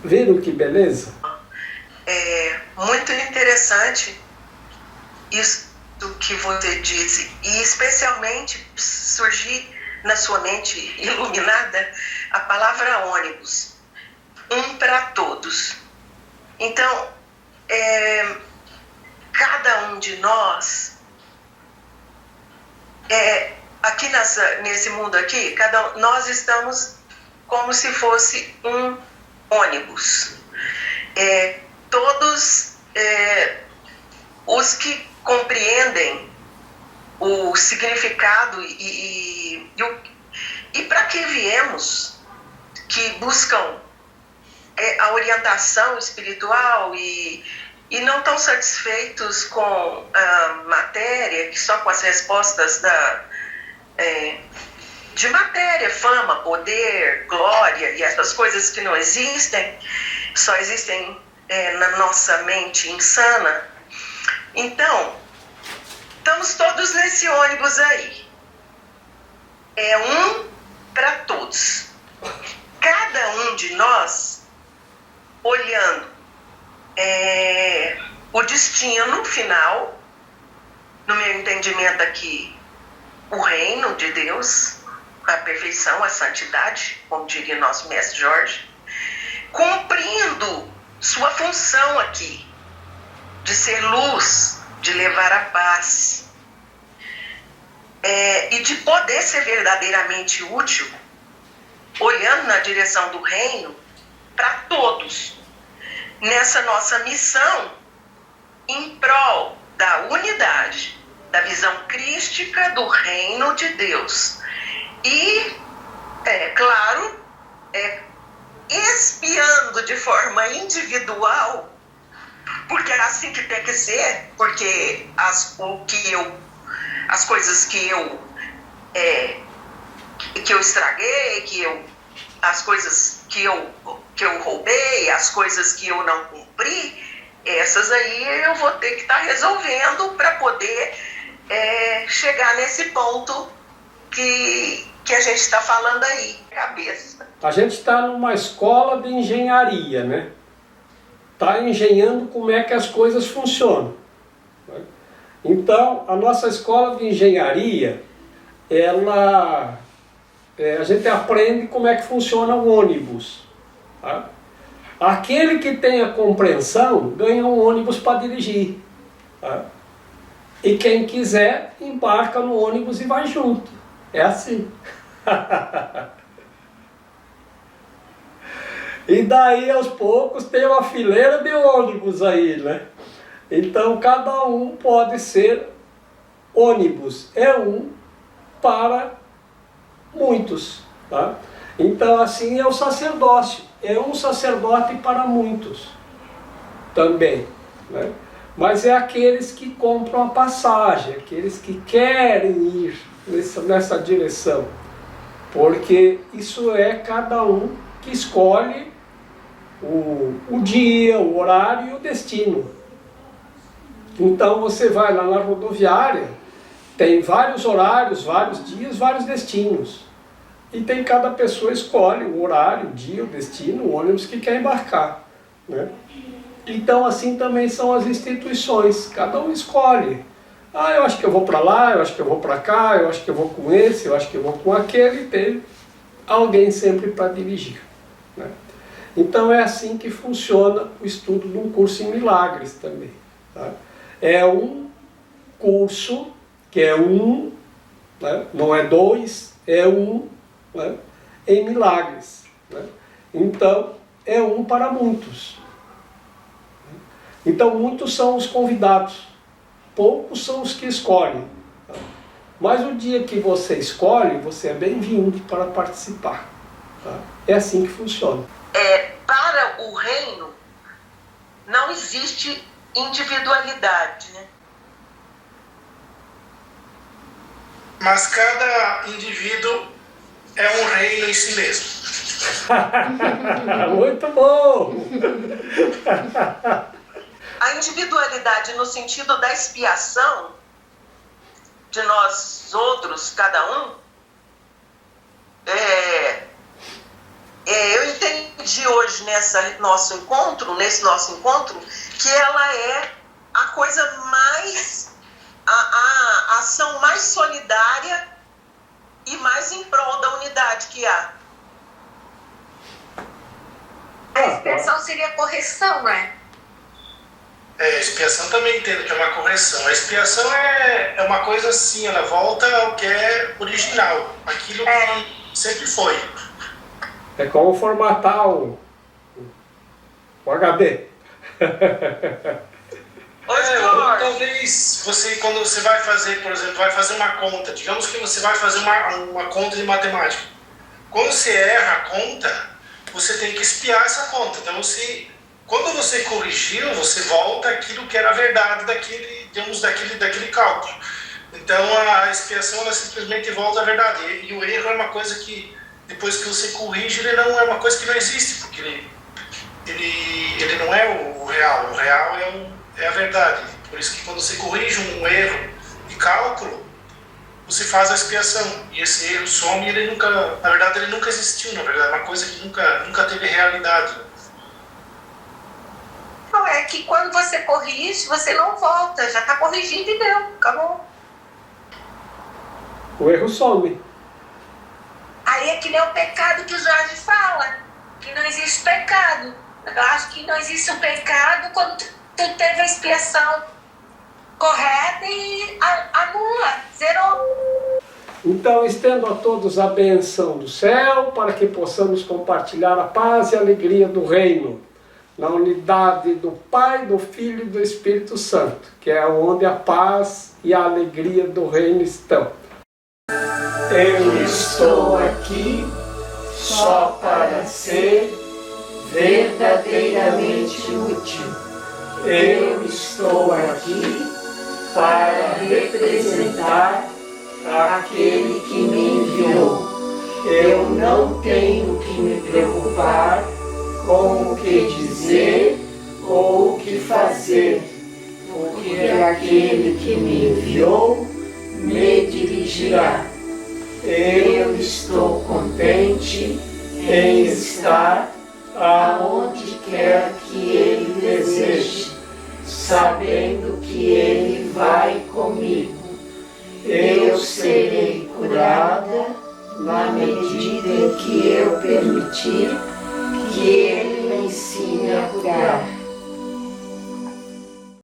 Viram que beleza? É muito interessante isso que você disse, e especialmente surgir na sua mente iluminada a palavra ônibus, um para todos. Então, cada um de nós, aqui nesse mundo aqui, nós estamos como se fosse um ônibus. Todos os que compreendem o significado e para que viemos, que buscam a orientação espiritual e não estão satisfeitos com a matéria, que só com as respostas de matéria, fama, poder, glória e essas coisas que não existem, só existem na nossa mente insana. Então, estamos todos nesse ônibus aí. É um para todos. Cada um de nós olhando o destino final, no meu entendimento aqui, o reino de Deus, a perfeição, a santidade, como diria nosso mestre Jorge, cumprindo sua função aqui, de ser luz, de levar a paz, e de poder ser verdadeiramente útil, olhando na direção do reino, para todos, nessa nossa missão, em prol da unidade, da visão crística do reino de Deus. E, claro, espiando de forma individual, porque é assim que tem que ser, porque as coisas que eu estraguei, as coisas que eu roubei, as coisas que eu não cumpri, essas aí eu vou ter que estar resolvendo para poder chegar nesse ponto que a gente está falando aí, cabeça. A gente está numa escola de engenharia, né? Está engenhando como é que as coisas funcionam. Então, a nossa escola de engenharia, a gente aprende como é que funciona o ônibus. Tá? Aquele que tem a compreensão ganha um ônibus para dirigir. Tá? E quem quiser embarca no ônibus e vai junto. É assim. E daí aos poucos tem uma fileira de ônibus aí, né? Então cada um pode ser ônibus, é um para muitos, tá? Então assim é o sacerdócio, é um sacerdote para muitos também, né? mas é aqueles que compram a passagem, aqueles que querem ir nessa direção, porque isso é cada um que escolhe o dia, o horário e o destino. Então você vai lá na rodoviária, tem vários horários, vários dias, vários destinos. E tem cada pessoa escolhe o horário, o dia, o destino, o ônibus que quer embarcar, né? Então assim também são as instituições, cada um escolhe. Ah, eu acho que eu vou para lá, eu acho que eu vou para cá, eu acho que eu vou com esse, eu acho que eu vou com aquele, e tem alguém sempre para dirigir, né? Então é assim que funciona o estudo de um curso em milagres também, tá? É um curso que é um, né? Não é dois, é um, né? Em milagres, né? Então é um para muitos. Então muitos são os convidados, poucos são os que escolhem, tá? Mas o dia que você escolhe, você é bem-vindo para participar, tá? É assim que funciona. Para o reino não existe individualidade, né? Mas cada indivíduo é um reino em si mesmo. Muito bom! A individualidade no sentido da expiação de nós outros, cada um, eu entendi hoje nesse nosso encontro, que ela é a coisa mais, a ação mais solidária e mais em prol da unidade que há. A expiação seria correção, né? A expiação também entendo que é uma correção. A expiação é uma coisa assim, ela volta ao que é original, aquilo que sempre foi. É como formatar o HD. Ou talvez você, quando você vai fazer, por exemplo, vai fazer uma conta, digamos que você vai fazer uma conta de matemática. Quando você erra a conta, você tem que expiar essa conta. Então quando você corrigiu, você volta aquilo que era a verdade daquele cálculo. Então a expiação, ela simplesmente volta à verdade. E o erro é uma coisa que, depois que você corrige, ele não é uma coisa que não existe, porque ele não é o real. O real é a verdade. Por isso que quando você corrige um erro de cálculo, você faz a expiação. E esse erro some e ele nunca, na verdade, ele nunca existiu. Na verdade, é uma coisa que nunca teve realidade. Não, é que quando você corrige, você não volta, já está corrigido e deu, acabou. O erro some. Aí é que nem o pecado que o Jorge fala, que não existe pecado. Eu acho que não existe um pecado quando tu teve a expiação correta e anula, zerou. Então estendo a todos a benção do céu, para que possamos compartilhar a paz e a alegria do reino, na unidade do Pai, do Filho e do Espírito Santo, que é onde a paz e a alegria do reino estão. Eu estou aqui só para ser verdadeiramente útil. Eu estou aqui para representar aquele que me enviou. Eu não tenho que me preocupar com o que dizer ou o que fazer, porque aquele que me enviou me dirigirá. Eu estou contente em estar aonde quer que Ele deseje, sabendo que Ele vai comigo. Eu serei curada na medida em que eu permitir